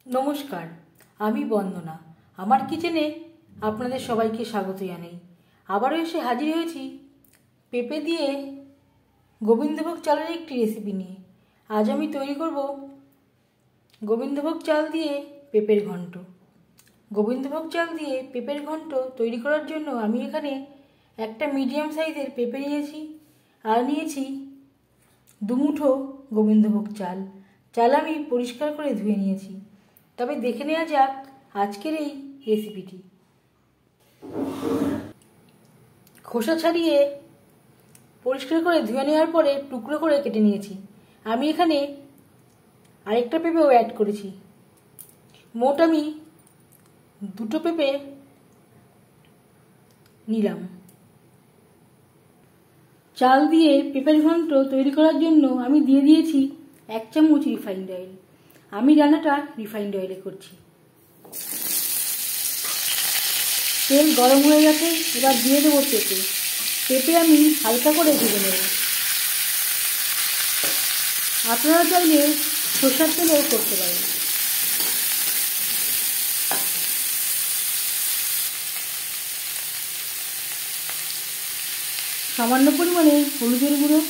নমস্কার, আমি বন্দনা। আমার কিচেনে আপনাদের সবাইকে স্বাগত জানাই। আবারও এসে হাজির হয়েছি পেঁপে দিয়ে গোবিন্দভোগ চালের একটি রেসিপি নিয়ে। আজ আমি তৈরি করব গোবিন্দভোগ চাল দিয়ে পেঁপের ঘন্ট। গোবিন্দভোগ চাল দিয়ে পেঁপের ঘন্ট তৈরি করার জন্য আমি এখানে একটা মিডিয়াম সাইজের পেঁপে নিয়েছি আর নিয়েছি দুমুঠো গোবিন্দভোগ চাল। চাল আমি পরিষ্কার করে ধুয়ে নিয়েছি। তবে দেখে নেওয়া যাক আজকের এই রেসিপিটি। খোসা ছাড়িয়ে পরিষ্কার করে ধুয়ে নেওয়ার পরে টুকরো করে কেটে নিয়েছি। আমি এখানে আরেকটা পেঁপেও অ্যাড করেছি। মোট আমি দুটো পেঁপে নিলাম। চাল দিয়ে পেঁপের ঘন্ট তৈরি করার জন্য আমি দিয়ে দিয়েছি 1 চামচ রিফাইন্ড অয়েল। আমি রান্নাটা রিফাইন্ড অয়েলে করছি। তেল গরম হয়ে গেছে, এবার দিয়ে দেবো পেঁপে। পেঁপে আমি হালকা করে ভেজে নেব। আপনারা চাইলে সরষের তেলেও করতে পারেন। সামান্য পরিমাণে হলুদের গুঁড়ো,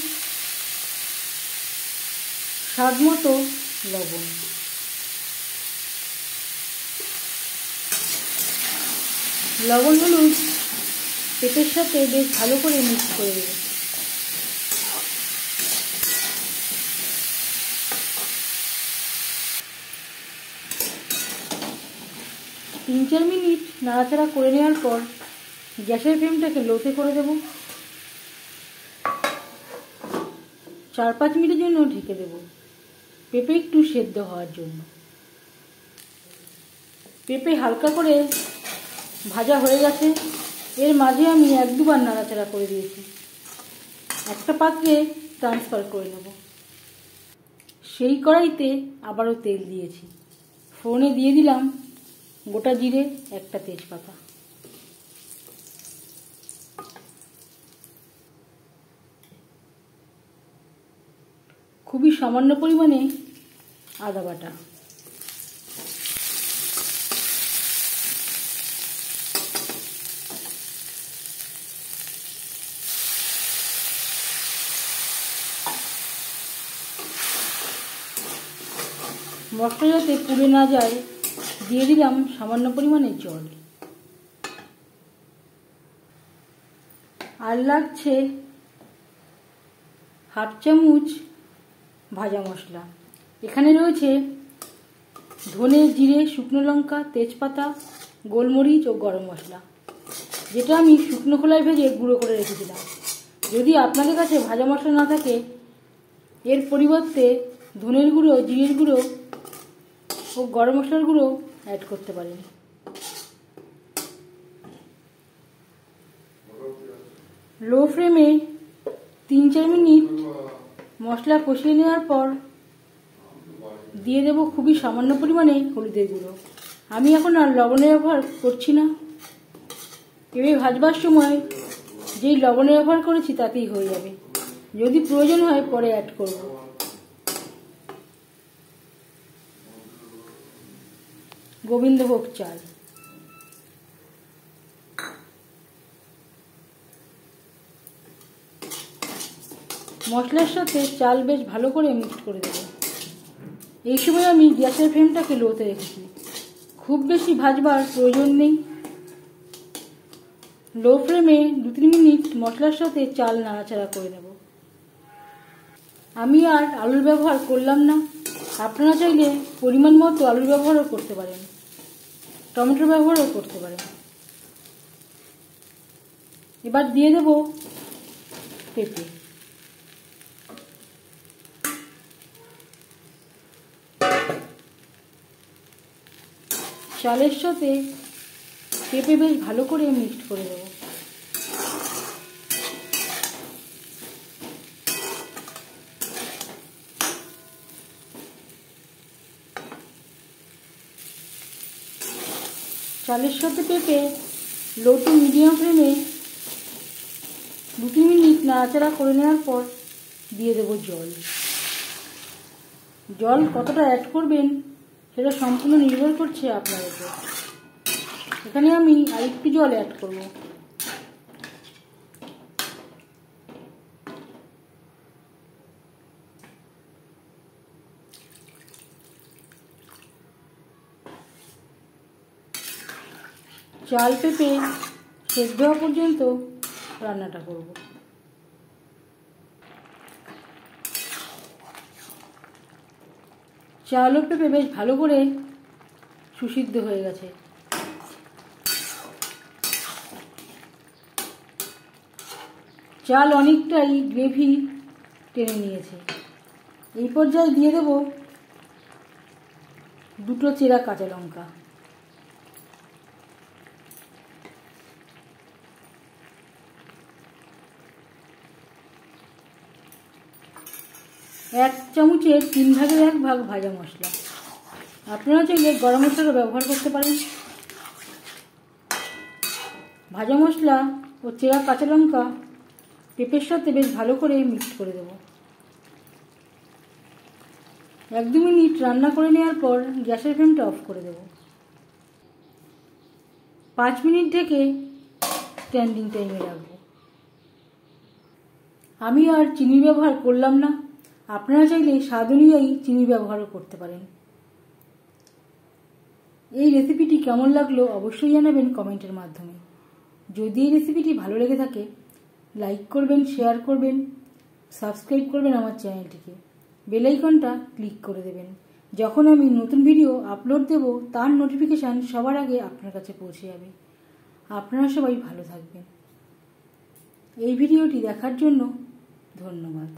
স্বাদ মতো লবণ। লবণ হলুদ পেঁপের সাথে বেশ ভালো করে মিক্স করে দেব। তিন 4 মিনিট নাড়াচাড়া করে নেওয়ার পর গ্যাসের ফ্লেমটাকে লোতে করে দেব। 4-5 মিনিটের জন্য ঢেকে দেব, পেঁপে একটু সেদ্ধ হওয়ার জন্য। পেঁপে হালকা করে ভাজা হয়ে গেছে। এর মাঝে আমি 1-2 বার নাড়াচাড়া করে দিয়েছি। একটা পাত্রে ট্রান্সফার করে নেব। সেই কড়াইতে আবারও তেল দিয়েছি। ফোড়নে দিয়ে দিলাম গোটা জিরে, একটা তেজপাতা। খুবই সামান্য পরিমাণে আদা বাটা। মশলা যাতে পুড়ে না যায় দিয়ে দিলাম সামান্য পরিমাণে জল। আর লাগছে 1/2 চামচ ভাজা মশলা। এখানে রয়েছে ধনে, জিরে, শুকনো লঙ্কা, তেজপাতা, গোলমরিচ ও গরম মশলা, যেটা আমি শুকনো খোলায় ভেজে গুঁড়ো করে রেখেছিলাম। যদি আপনাদের কাছে ভাজা মশলা না থাকে, এর পরিবর্তে ধনের গুঁড়ো, জিরের গুঁড়ো ও গরম মশলার গুঁড়ো অ্যাড করতে পারেন। লো ফ্লেমে 3-4 মিনিট মশলা কষিয়ে নেওয়ার পর দিয়ে দেব খুবই সামান্য পরিমাণে হলুদের গুঁড়ো। আমি এখন আর লবণের ব্যবহার করছি না। পেঁপে ভাজবার সময় যেই লবণের ব্যবহার করেছি তাতেই হয়ে যাবে। যদি প্রয়োজন হয় পরে অ্যাড করব। গোবিন্দভোগ চাল। মশলার সাথে চাল বেশ ভালো করে মিক্স করে দেব। এই সময় আমি গ্যাসের ফ্লেমটাকে লোতে রেখেছি। খুব বেশি ভাজবার প্রয়োজন নেই। লো ফ্লেমে 2-3 মিনিট মশলার সাথে চাল নাড়াচাড়া করে নেব। আমি আর আলুর ব্যবহার করলাম না। আপনারা চাইলে পরিমাণ মতো আলুর ব্যবহারও করতে পারেন, টমেটোর ব্যবহারও করতে পারেন। এবার দিয়ে দেব পেঁপে। চালের সাথে পেঁপে বেশ ভালো করে মিক্সড করে দেব। চালের সাথে পেঁপে লো টু মিডিয়াম ফ্লেমে 2-3 মিনিট নাড়াচাড়া করে নেওয়ার পর দিয়ে দেব জল। জল কতটা অ্যাড করবেন সেটা সম্পূর্ণ নির্ভর করছে আপনার উপর। এখানে আমি আরেকটু জল অ্যাড করব। চাল পেঁপে সেদ্ধ হওয়া পর্যন্ত রান্নাটা করব। চাল ও পেঁপে বেশ ভালো করে সুসিদ্ধ হয়ে গেছে। চাল অনেকটাই গ্রেভি টেনে নিয়েছে। এই পর্যায়ে দিয়ে দেব 2টো চেরা কাঁচা লঙ্কা। এক চামচের 3 ভাগের 1 ভাগ ভাজা মশলা। আপনারা চাইলে গরম মশলাও ব্যবহার করতে পারেন। ভাজা মশলা ও চেরা কাঁচা লঙ্কা পেঁপের সাথে বেশ ভালো করে মিক্স করে দেব। 1-2 মিনিট রান্না করে নেওয়ার পর গ্যাসের ফ্লেমটা অফ করে দেব। 5 মিনিট ঢেকে স্ট্যান্ডিং টাইমে রাখবো। আমি আর চিনি ব্যবহার করলাম না। আপনারা চাইলে স্বাদ অনুযায়ী চিনি ব্যবহারও করতে পারেন। এই রেসিপিটি কেমন লাগলো অবশ্যই জানাবেন কমেন্টের মাধ্যমে। যদি এই রেসিপিটি ভালো লেগে থাকে লাইক করবেন, শেয়ার করবেন, সাবস্ক্রাইব করবেন আমার চ্যানেলটিকে, বেল আইকনটা ক্লিক করে দেবেন। যখন আমি নতুন ভিডিও আপলোড দেব তার নোটিফিকেশান সবার আগে আপনার কাছে পৌঁছে যাবে। আপনারা সবাই ভালো থাকবেন। এই ভিডিওটি দেখার জন্য ধন্যবাদ।